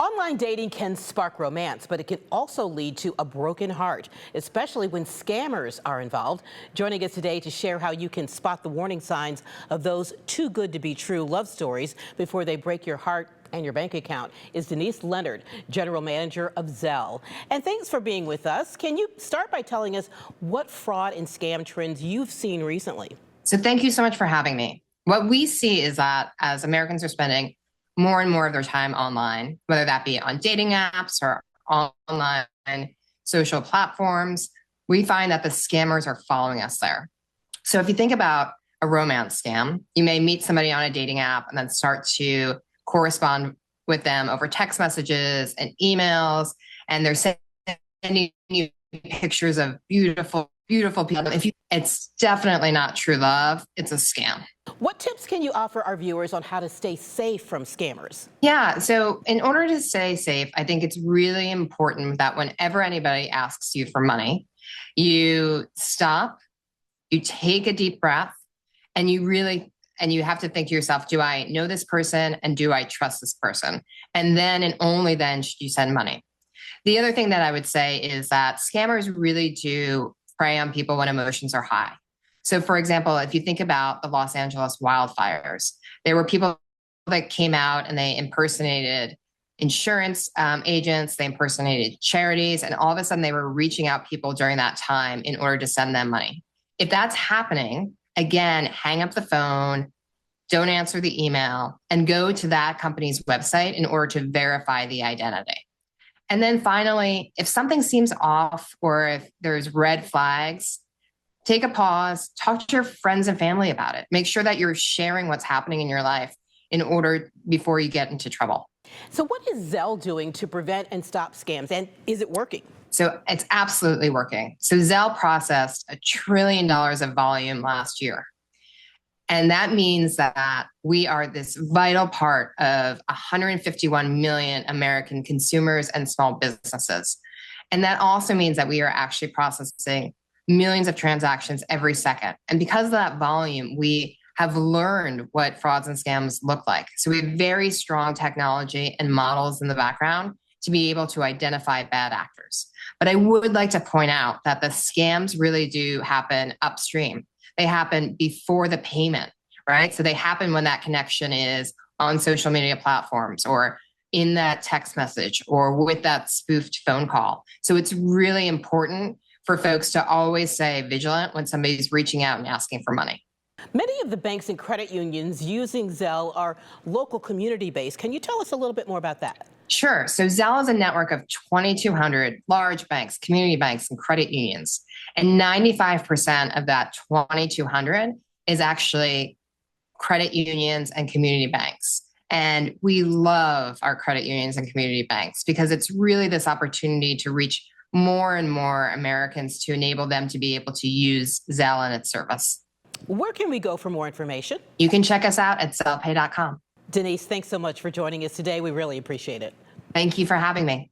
Online dating can spark romance, but it can also lead to a broken heart, especially when scammers are involved. Joining us today to share how you can spot the warning signs of those too good to be true love stories before they break your heart and your bank account is Denise Leonard, General Manager of Zelle. And thanks for being with us. Can you start by telling us what fraud and scam trends you've seen recently? So thank you so much for having me. What we see is that as Americans are spending more and more of their time online, whether that be on dating apps or online social platforms, we find that the scammers are following us there. So if you think about a romance scam, you may meet somebody on a dating app and then start to correspond with them over text messages and emails, and they're sending you pictures of beautiful people. It's definitely not true love. It's a scam. What tips can you offer our viewers on how to stay safe from scammers? Yeah, so in order to stay safe, I think it's really important that whenever anybody asks you for money, you stop, you take a deep breath, and you have to think to yourself, do I know this person and do I trust this person? And then and only then should you send money. The other thing that I would say is that scammers really do prey on people when emotions are high. So for example, if you think about the Los Angeles wildfires, there were people that came out and they impersonated insurance agents, they impersonated charities, and all of a sudden they were reaching out people during that time in order to send them money. If that's happening, again, hang up the phone, don't answer the email, and go to that company's website in order to verify the identity. And then finally, if something seems off or if there's red flags, take a pause, talk to your friends and family about it. Make sure that you're sharing what's happening in your life before you get into trouble. So what is Zelle doing to prevent and stop scams, and is it working? So it's absolutely working. So Zelle processed $1 trillion of volume last year. And that means that we are this vital part of 151 million American consumers and small businesses. And that also means that we are actually processing millions of transactions every second. And because of that volume, we have learned what frauds and scams look like. So we have very strong technology and models in the background to be able to identify bad actors. But I would like to point out that the scams really do happen upstream. They happen before the payment, right? So they happen when that connection is on social media platforms or in that text message or with that spoofed phone call. So it's really important for folks to always stay vigilant when somebody's reaching out and asking for money. Many of the banks and credit unions using Zelle are local community-based. Can you tell us a little bit more about that? Sure. So Zelle is a network of 2,200 large banks, community banks, and credit unions. And 95% of that 2,200 is actually credit unions and community banks. And we love our credit unions and community banks because it's really this opportunity to reach more and more Americans to enable them to be able to use Zelle and its service. Where can we go for more information? You can check us out at zellepay.com. Denise, thanks so much for joining us today. We really appreciate it. Thank you for having me.